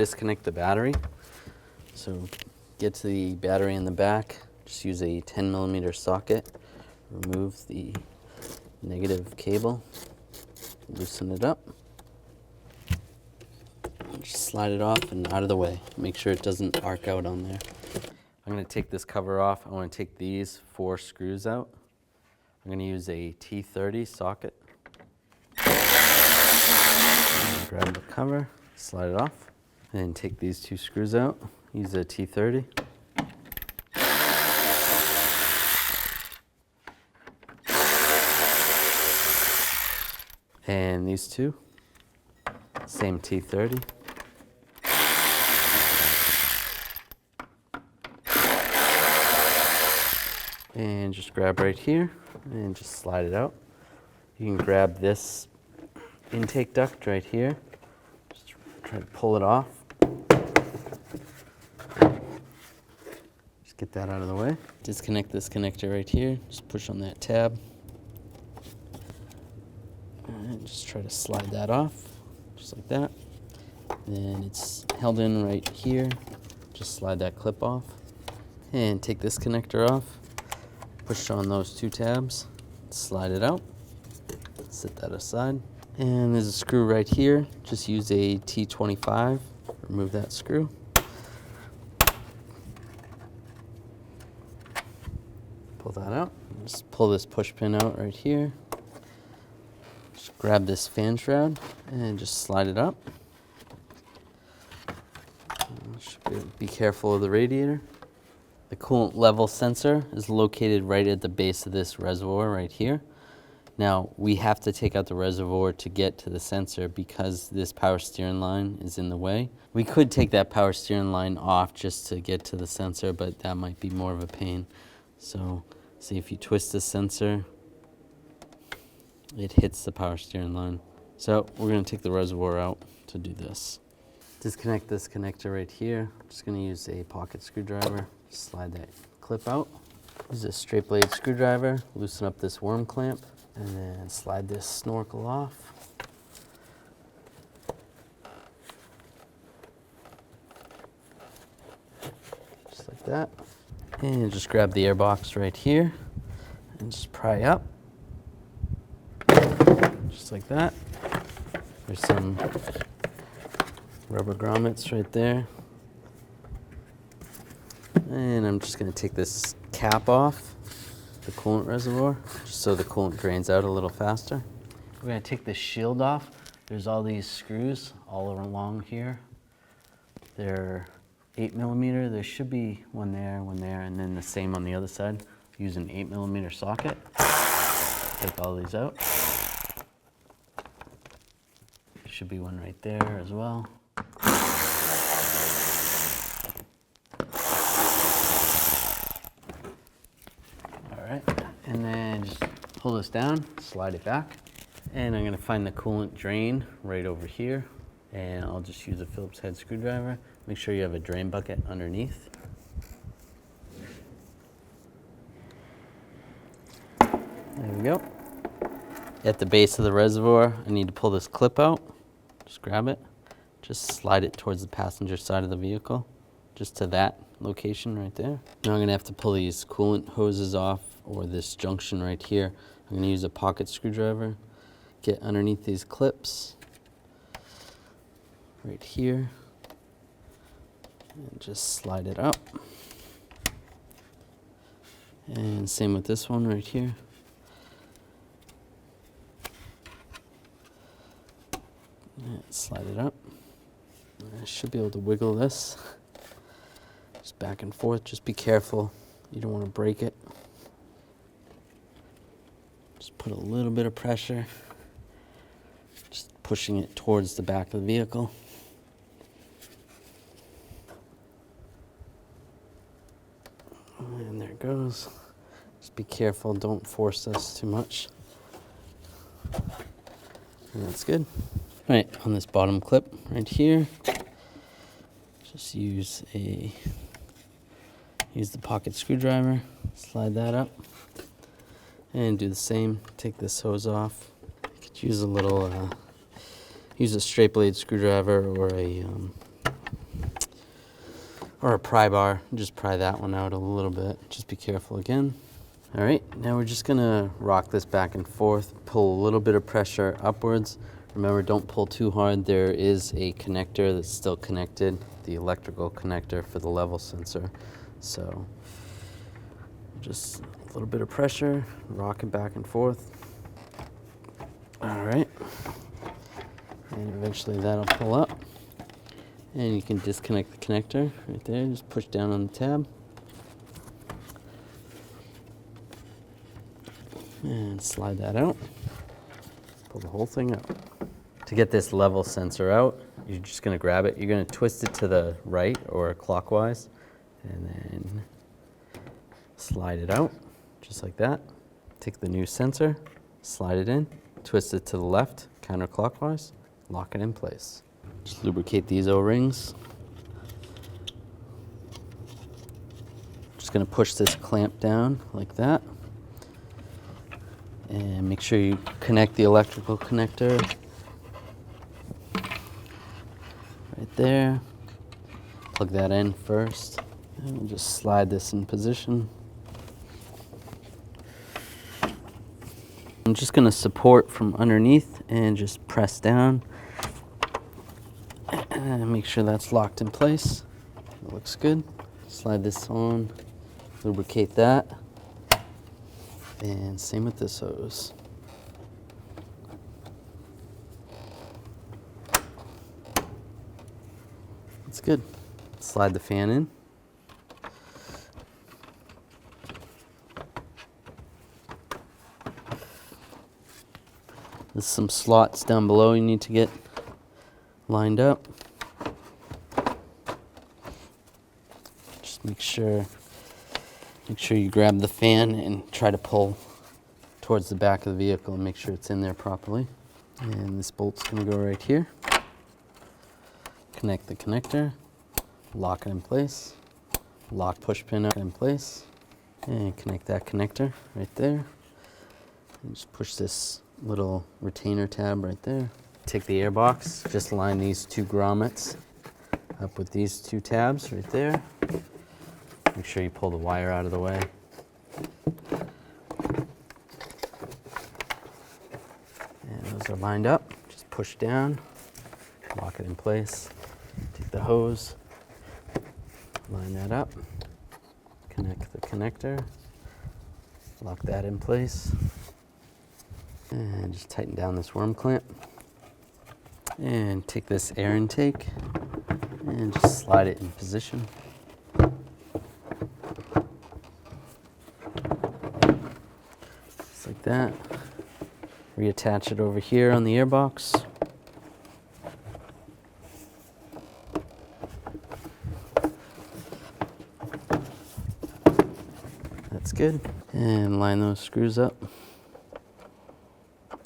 disconnect the battery. So get to the battery in the back, just use a 10mm socket, remove the negative cable, loosen it up, just slide it off and out of the way. Make sure it doesn't arc out on there. I'm going to take this cover off. I want to take these 4 screws out. I'm going to use a T30 socket. Grab the cover, slide it off, and take these 2 screws out. Use a T30. And these 2, same T30. And just grab right here and just slide it out. You can grab this intake duct right here. Just try to pull it off. Just get that out of the way. Disconnect this connector right here. Just push on that tab. And just try to slide that off, just like that. And it's held in right here. Just slide that clip off. And take this connector off. Push on those 2 tabs, slide it out, set that aside. And there's a screw right here. Just use a T25, remove that screw. Pull that out. Just pull this push pin out right here. Just grab this fan shroud and just slide it up. Be careful of the radiator. The coolant level sensor is located right at the base of this reservoir right here. Now, we have to take out the reservoir to get to the sensor because this power steering line is in the way. We could take that power steering line off just to get to the sensor, but that might be more of a pain. So, see if you twist the sensor, it hits the power steering line. So, we're going to take the reservoir out to do this. Disconnect this connector right here. I'm just going to use a pocket screwdriver. Slide that clip out. Use a straight blade screwdriver, loosen up this worm clamp, and then slide this snorkel off. Just like that. And just grab the air box right here and just pry up. Just like that. There's some rubber grommets right there. And I'm just going to take this cap off the coolant reservoir, just so the coolant drains out a little faster. We're going to take the shield off. There's all these screws all along here. They're 8mm. There should be one there, and then the same on the other side. Use an 8mm socket. Take all these out. There should be one right there as well. And then just pull this down, slide it back. And I'm going to find the coolant drain right over here. And I'll just use a Phillips head screwdriver. Make sure you have a drain bucket underneath. There we go. At the base of the reservoir, I need to pull this clip out. Just grab it. Just slide it towards the passenger side of the vehicle. Just to that location right there. Now I'm going to have to pull these coolant hoses off, or this junction right here. I'm going to use a pocket screwdriver, get underneath these clips right here, and just slide it up. And same with this one right here. And slide it up. I should be able to wiggle this. Just back and forth. Just be careful. You don't want to break it. Just put a little bit of pressure. Just pushing it towards the back of the vehicle. And there it goes. Just be careful. Don't force this too much. And that's good. All right, on this bottom clip right here, just use the pocket screwdriver, slide that up, and do the same. Take this hose off. You could use a little, use a straight blade screwdriver or a or a pry bar. Just pry that one out a little bit. Just be careful again. All right, now we're just gonna rock this back and forth, pull a little bit of pressure upwards. Remember, don't pull too hard. There is a connector that's still connected, the electrical connector for the level sensor. So just a little bit of pressure, rock it back and forth. All right, and eventually that'll pull up. And you can disconnect the connector right there. Just push down on the tab. And slide that out. Pull the whole thing out. To get this level sensor out, you're just gonna grab it. You're gonna twist it to the right or clockwise, and then slide it out, just like that. Take the new sensor, slide it in, twist it to the left, counterclockwise, lock it in place. Just lubricate these O-rings. Just gonna push this clamp down like that. And make sure you connect the electrical connector right there. Plug that in first. And we'll just slide this in position. I'm just gonna support from underneath and just press down. And make sure that's locked in place. It looks good. Slide this on, lubricate that. And same with this hose. That's good. Slide the fan in. There's some slots down below you need to get lined up. Just make sure you grab the fan and try to pull towards the back of the vehicle and make sure it's in there properly. And this bolt's gonna go right here. Connect the connector, lock it in place, lock push pin up in place, and connect that connector right there. And just push this little retainer tab right there. Take the air box, just line these two grommets up with these two tabs right there. Make sure you pull the wire out of the way. And those are lined up. Just push down, lock it in place. Take the hose, line that up, connect the connector, lock that in place, and just tighten down this worm clamp. And take this air intake and just slide it in position. Just like that. Reattach it over here on the airbox. That's good. And line those screws up.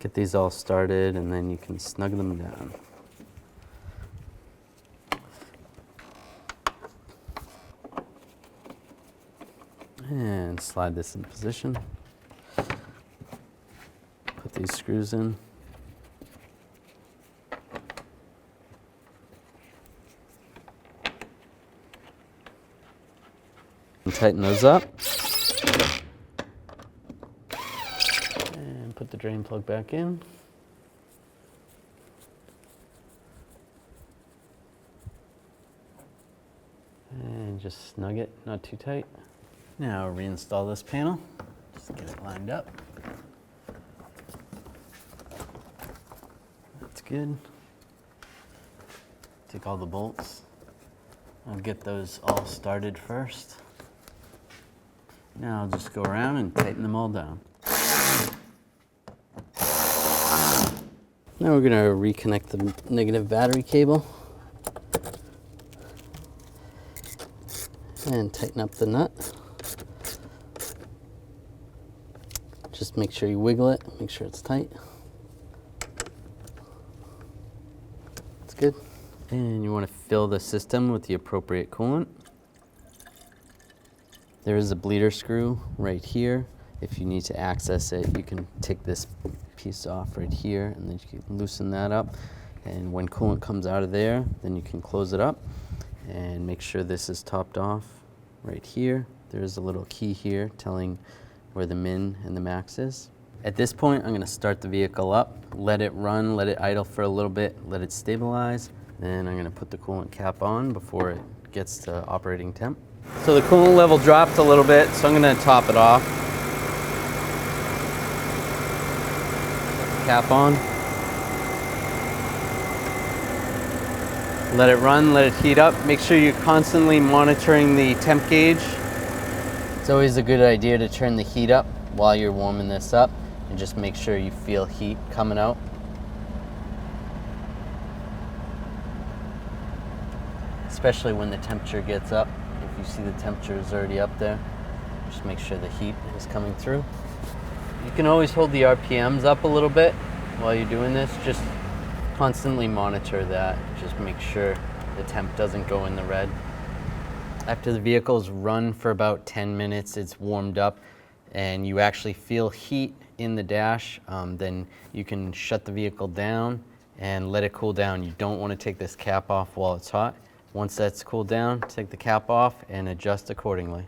Get these all started and then you can snug them down. And slide this in position. Put these screws in. And tighten those up. And put the drain plug back in. And just snug it, not too tight. Now reinstall this panel. Just get it lined up. That's good. Take all the bolts. I'll get those all started first. Now I'll just go around and tighten them all down. Now we're going to reconnect the negative battery cable and tighten up the nut. Just make sure you wiggle it, make sure it's tight. That's good. And you want to fill the system with the appropriate coolant. There is a bleeder screw right here. If you need to access it, you can take this piece off right here and then you can loosen that up. And when coolant comes out of there, then you can close it up and make sure this is topped off right here. There's a little key here telling where the min and the max is. At this point, I'm going to start the vehicle up, let it run, let it idle for a little bit, let it stabilize. Then I'm going to put the coolant cap on before it gets to operating temp. So the coolant level dropped a little bit, so I'm going to top it off. Put the cap on. Let it run, let it heat up. Make sure you're constantly monitoring the temp gauge. It's always a good idea to turn the heat up while you're warming this up and just make sure you feel heat coming out. Especially when the temperature gets up. If you see the temperature is already up there, just make sure the heat is coming through. You can always hold the RPMs up a little bit while you're doing this. Just constantly monitor that. Just make sure the temp doesn't go in the red. After the vehicle's run for about 10 minutes, it's warmed up, and you actually feel heat in the dash, then you can shut the vehicle down and let it cool down. You don't want to take this cap off while it's hot. Once that's cooled down, take the cap off and adjust accordingly.